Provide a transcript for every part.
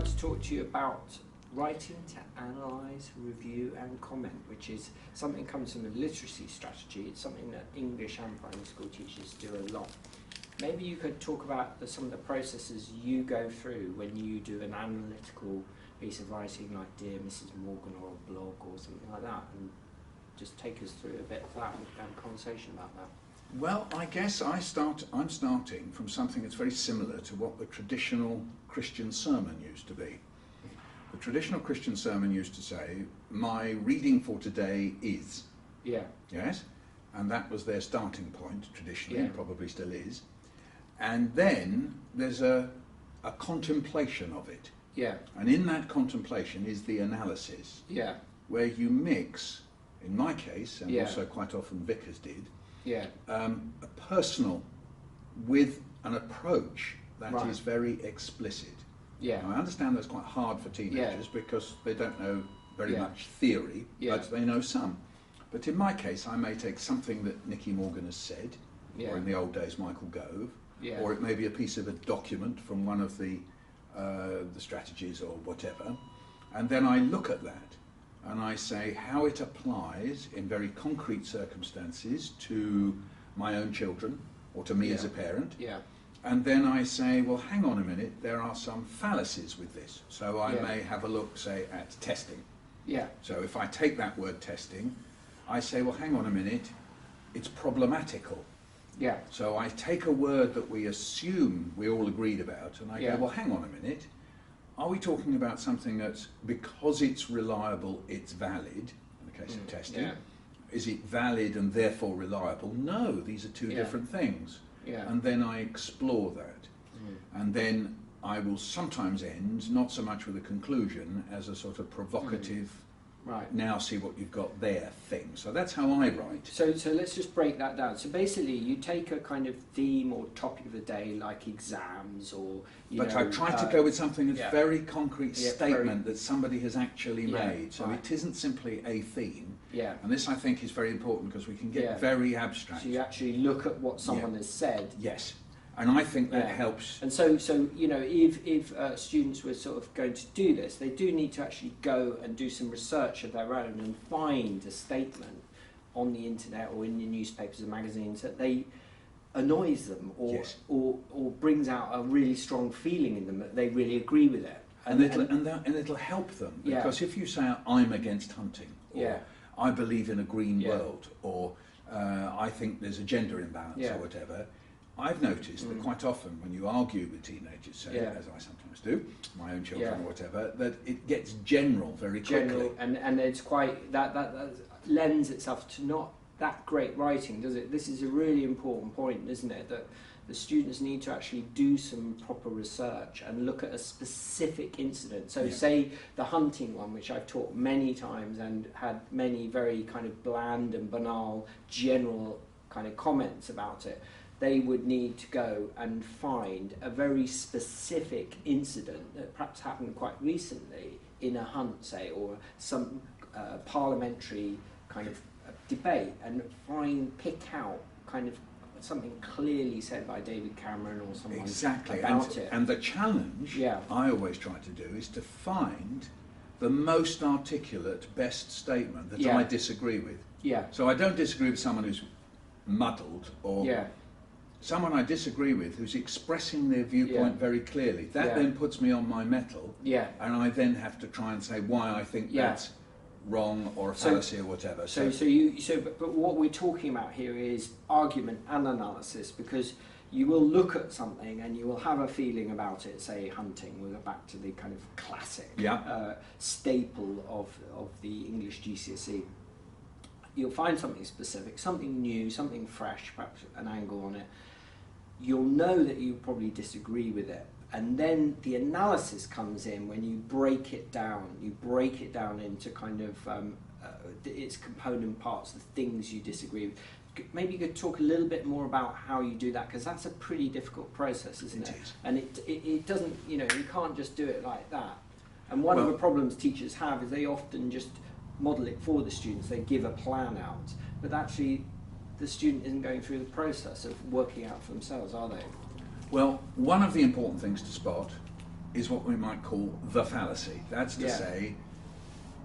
like to talk to you about writing to analyse, review and comment, which is something that comes from the literacy strategy. It's something that English and primary school teachers do a lot. Maybe you could talk about some of the processes you go through when you do an analytical piece of writing like Dear Mrs. Morgan or a blog or something like that, and just take us through a bit of that and have a conversation about that. Well, I guess I'm starting from something that's very similar to what the traditional Christian sermon used to be. The traditional Christian sermon used to say, my reading for today is. Yeah. Yes? And that was their starting point, traditionally, probably still is. And then there's a contemplation of it. Yeah. And in that contemplation is the analysis. Yeah. Where you mix, in my case, and also quite often vicars did, a personal with an approach that is very explicit. Yeah. Now, I understand that's quite hard for teenagers because they don't know very much theory, but they know some. But in my case, I may take something that Nicky Morgan has said, or in the old days Michael Gove, or it may be a piece of a document from one of the strategies or whatever, and then I look at that and I say how it applies in very concrete circumstances to my own children or to me as a parent. And then I say, well, hang on a minute, there are some fallacies with this. So I may have a look, say, at testing. So if I take that word testing, I say, well, hang on a minute, it's problematical. So I take a word that we assume we all agreed about, and I go, well, hang on a minute, are we talking about something that's, because it's reliable, it's valid, in the case of testing? Is it valid and therefore reliable? No, these are two different things. And then I explore that. And then I will sometimes end, not so much with a conclusion, as a sort of provocative, now see what you've got there thing. So that's how I write. So let's just break that down. So basically you take a kind of theme or topic of the day like exams or, But I try to go with something that's very concrete statement that somebody has actually made. So it isn't simply a theme. And this I think is very important because we can get very abstract. So you actually look at what someone has said. Yes. And I think that helps. And so you know, if students were sort of going to do this, they do need to actually go and do some research of their own and find a statement on the internet or in the newspapers and magazines that they annoys them or brings out a really strong feeling in them that they really agree with it. And it'll help them, because if you say, I'm against hunting, or I believe in a green world, or I think there's a gender imbalance or whatever, I've noticed that quite often when you argue with teenagers, say, as I sometimes do, my own children or whatever, that it gets general very quickly. And it's quite, that lends itself to not that great writing, does it? This is a really important point, isn't it? That the students need to actually do some proper research and look at a specific incident. So say the hunting one, which I've taught many times and had many very kind of bland and banal general kind of comments about it. They would need to go and find a very specific incident that perhaps happened quite recently in a hunt, say, or some parliamentary kind of debate, and pick out kind of something clearly said by David Cameron or someone about it. And the challenge I always try to do is to find the most articulate, best statement that I disagree with. So I don't disagree with someone who's muddled or someone I disagree with who's expressing their viewpoint very clearly. That then puts me on my mettle, and I then have to try and say why I think that's wrong or a fallacy or whatever. But what we're talking about here is argument and analysis, because you will look at something and you will have a feeling about it. Say hunting, we'll go back to the kind of classic staple of the English GCSE. You'll find something specific, something new, something fresh, perhaps an angle on it. You'll know that you probably disagree with it. And then the analysis comes in when you break it down. You break it down into kind of its component parts, the things you disagree with. Maybe you could talk a little bit more about how you do that, because that's a pretty difficult process, isn't it? And it doesn't, you know, you can't just do it like that. And one of the problems teachers have is they often just model it for the students. They give a plan out, but actually the student isn't going through the process of working out for themselves, are they? Well, one of the important things to spot is what we might call the fallacy. That's to say,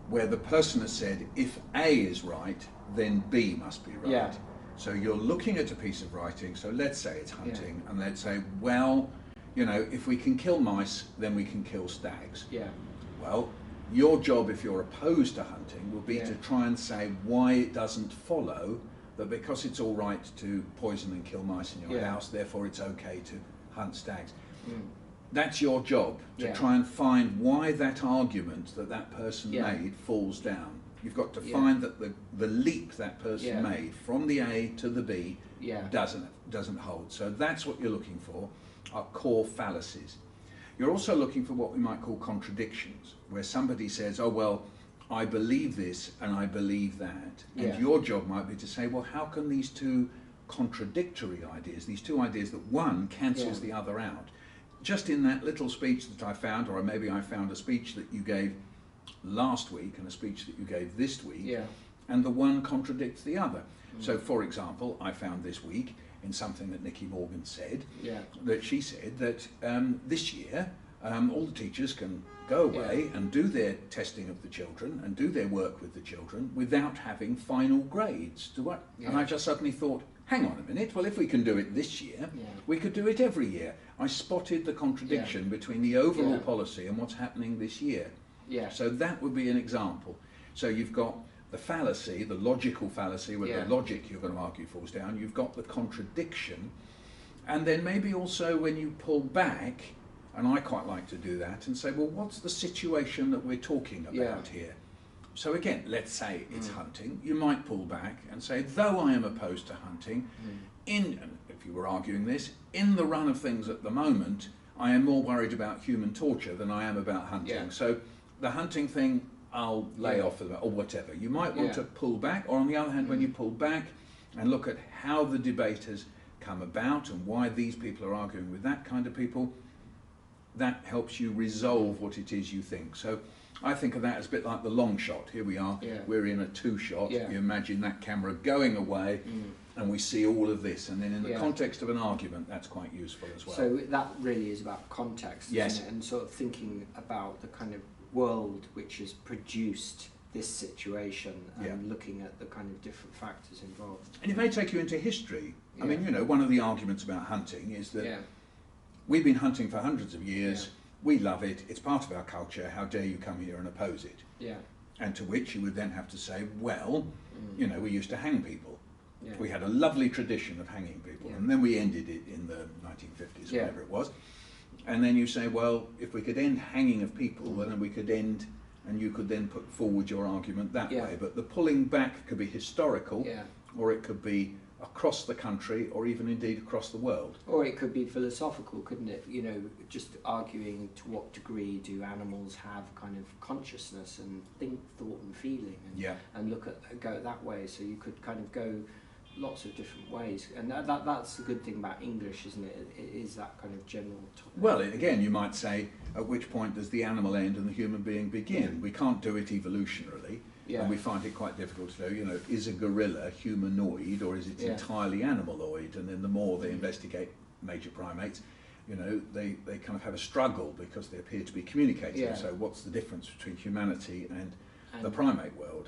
where the person has said, if A is right, then B must be right. Yeah. So you're looking at a piece of writing, so let's say it's hunting, and let's say, well, you know, if we can kill mice, then we can kill stags. Yeah. Well, your job, if you're opposed to hunting, will be to try and say why it doesn't follow that because it's all right to poison and kill mice in your house, therefore it's okay to hunt stags. That's your job, to try and find why that argument that that person made falls down. You've got to find that the leap that person made from the A to the B doesn't hold. So that's what you're looking for, are core fallacies. You're also looking for what we might call contradictions, where somebody says, oh, well, I believe this and I believe that. And your job might be to say, well, how can these two contradictory ideas, these two ideas that one cancels the other out? Just in that little speech that I found, or maybe I found a speech that you gave last week and a speech that you gave this week, and the one contradicts the other. So, for example, I found this week in something that Nicky Morgan said, that she said that this year all the teachers can go away and do their testing of the children and do their work with the children without having final grades. And I just suddenly thought, hang on a minute, well, if we can do it this year, we could do it every year. I spotted the contradiction between the overall policy and what's happening this year. So that would be an example. So you've got the fallacy, the logical fallacy, where the logic you're going to argue falls down. You've got the contradiction. And then maybe also when you pull back, and I quite like to do that, and say, well, what's the situation that we're talking about here? So again, let's say it's hunting. You might pull back and say, though I am opposed to hunting, if you were arguing this, in the run of things at the moment, I am more worried about human torture than I am about hunting. So the hunting thing, I'll lay off of it, or whatever. You might want to pull back, or on the other hand, when you pull back and look at how the debate has come about and why these people are arguing with that kind of people, that helps you resolve what it is you think. So I think of that as a bit like the long shot. Here we are, we're in a two shot. You imagine that camera going away and we see all of this. And then in the context of an argument, that's quite useful as well. So that really is about context, isn't it? And sort of thinking about the kind of world which has produced this situation and looking at the kind of different factors involved. And it may take you into history. I mean, you know, one of the arguments about hunting is that we've been hunting for hundreds of years. We love it. It's part of our culture. How dare you come here and oppose it? And to which you would then have to say, well, you know, we used to hang people. We had a lovely tradition of hanging people, and then we ended it in the 1950s, whatever it was. And then you say, well, if we could end hanging of people, then we could end, and you could then put forward your argument that way. But the pulling back could be historical, or it could be across the country, or even indeed across the world. Or it could be philosophical, couldn't it? You know, just arguing to what degree do animals have kind of consciousness and think, thought and feeling, and go that way. So you could kind of go lots of different ways, and that's the good thing about English, isn't it? It is that kind of general topic. Well, again, you might say, at which point does the animal end and the human being begin? We can't do it evolutionarily, and we find it quite difficult to know, you know, is a gorilla humanoid or is it entirely animaloid? And then the more they investigate major primates, you know, they kind of have a struggle because they appear to be communicating. So what's the difference between humanity and the primate world?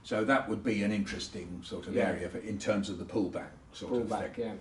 So that would be an interesting sort of area in terms of the pullback sort of thing.